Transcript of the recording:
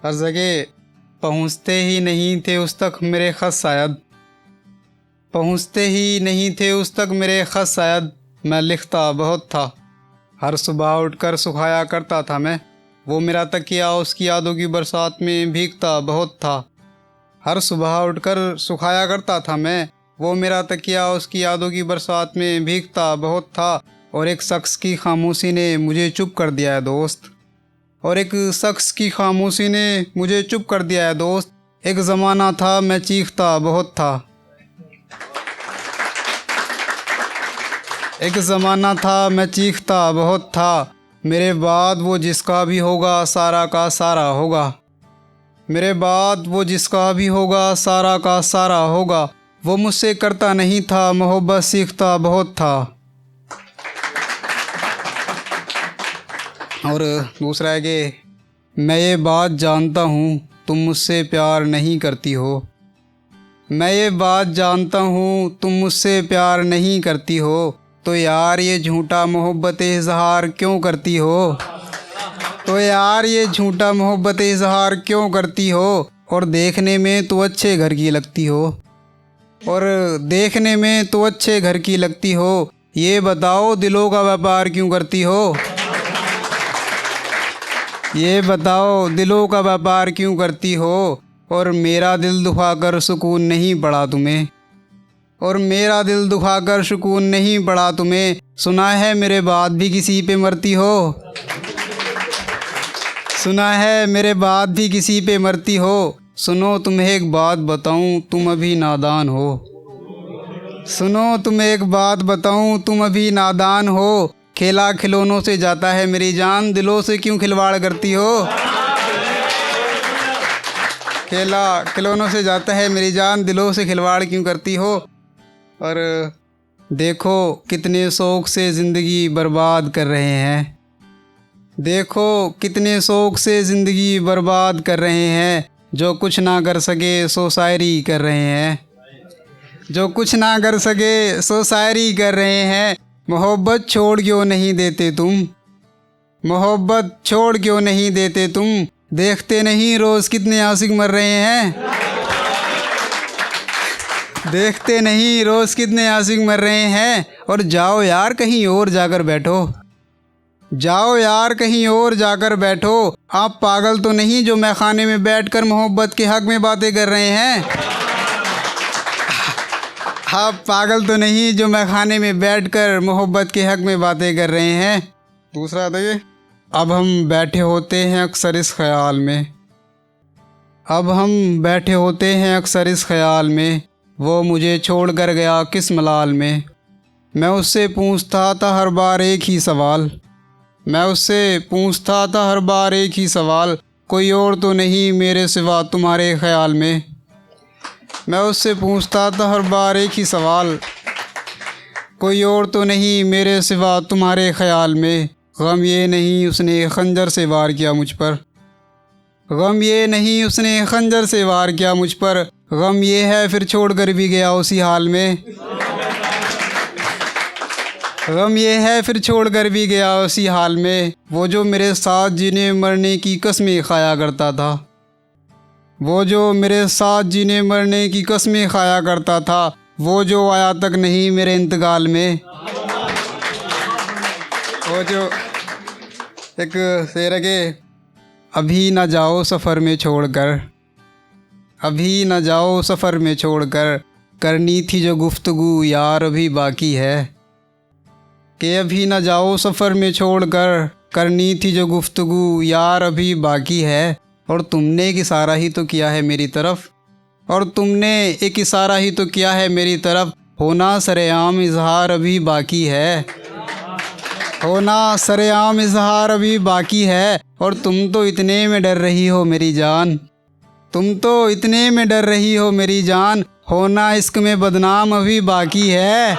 हर जगह पहुँचते ही नहीं थे उस तक मेरे ख़त शायद, पहुँचते ही नहीं थे उस तक मेरे ख़त शायद। मैं लिखता बहुत था, हर सुबह उठकर सुखाया करता था मैं, वो मेरा तकिया उसकी यादों की बरसात में भीगता बहुत था। हर सुबह उठकर सुखाया करता था मैं, वो मेरा तकिया उसकी यादों की बरसात में भीगता बहुत था। और एक शख्स की खामोशी ने मुझे चुप कर दिया है दोस्त, और एक शख्स की खामोशी ने मुझे चुप कर दिया है दोस्त। एक ज़माना था मैं चीखता बहुत था, एक ज़माना था मैं चीखता बहुत था। मेरे बाद वो जिसका भी होगा सारा का सारा होगा, मेरे बाद वो जिसका भी होगा सारा का सारा होगा। वो मुझसे करता नहीं था मोहब्बत सीखता बहुत था। और दूसरा है कि मैं ये बात जानता हूँ तुम मुझसे प्यार नहीं करती हो, मैं ये बात जानता हूँ तुम मुझसे प्यार नहीं करती हो, तो यार ये झूठा मोहब्बत इज़हार क्यों करती हो, तो यार ये झूठा मोहब्बत इज़हार क्यों करती हो। और देखने में तो अच्छे घर की लगती हो, और देखने में तो अच्छे घर की लगती हो, ये बताओ दिलों का व्यापार क्यों करती हो, ये बताओ दिलों का व्यापार क्यों करती हो। और मेरा दिल दुखाकर सुकून नहीं पड़ा तुम्हें, और मेरा दिल दुखाकर सुकून नहीं पड़ा तुम्हें, सुना है मेरे बाद भी किसी पे मरती हो, सुना है मेरे बाद भी किसी पे मरती हो। सुनो तुम्हें एक बात बताऊं तुम अभी नादान हो, सुनो तुम्हें एक बात बताऊं तुम अभी नादान हो, खेला खिलौनों से जाता है मेरी जान, दिलों से क्यों खिलवाड़ करती हो, खेला खिलौनों से जाता है मेरी जान, दिलों से खिलवाड़ क्यों करती हो। और देखो कितने शौक़ से ज़िंदगी बर्बाद कर रहे हैं, देखो कितने शौक़ से ज़िंदगी बर्बाद कर रहे हैं, जो कुछ ना कर सके सो शायरी कर रहे हैं, जो कुछ ना कर सके सो शायरी कर रहे हैं। मोहब्बत छोड़ क्यों नहीं देते तुम, मोहब्बत छोड़ क्यों नहीं देते तुम, देखते नहीं रोज़ कितने आशिक मर रहे हैं, देखते नहीं रोज़ कितने आशिक मर रहे हैं। और जाओ यार कहीं और जाकर बैठो, जाओ यार कहीं और जाकर बैठो, आप पागल तो नहीं जो मैं खाने में बैठकर मोहब्बत के हक़ में बातें कर रहे हैं, आप पागल तो नहीं जो मैं खाने में बैठकर मोहब्बत के हक़ में बातें कर रहे हैं। दूसरा था ये, अब हम बैठे होते हैं अक्सर इस ख़याल में, अब हम बैठे होते हैं अक्सर इस ख़याल में, वो मुझे छोड़ कर गया किस मलाल में। मैं उससे पूछता था हर बार एक ही सवाल, मैं उससे पूछता था हर बार एक ही सवाल, कोई और तो नहीं मेरे सिवा तुम्हारे ख़याल में। मैं उससे पूछता था हर बार एक ही सवाल, कोई और तो नहीं मेरे सिवा तुम्हारे ख़याल में। गम ये नहीं उसने खंजर से वार किया मुझ पर, गम ये नहीं उसने खंजर से वार किया मुझ पर, गम ये है फिर छोड़ कर भी गया उसी हाल में, गम ये है फिर छोड़ कर भी गया उसी हाल में। वो जो मेरे साथ जीने मरने की कसमें खाया करता था, वो जो मेरे साथ जीने मरने की कसमें खाया करता था, वो जो आया तक नहीं मेरे इंतकाल में। वो जो एक शेर है कि अभी न जाओ सफ़र में छोड़कर, अभी न जाओ सफ़र में छोड़कर, करनी थी जो गुफ्तगू यार अभी बाकी है, कि अभी न जाओ सफ़र में छोड़कर, करनी थी जो गुफ्तगू यार अभी बाकी है। और तुमने एक इशारा ही तो किया है मेरी तरफ़, और तुमने एक इशारा ही तो किया है मेरी तरफ़, होना सरेआम इज़हार अभी बाकी है, होना सरेआम इज़हार अभी बाकी है। और तुम तो इतने में डर रही हो मेरी जान, तुम तो इतने में डर रही हो मेरी जान, होना इश्क में बदनाम अभी बाकी है।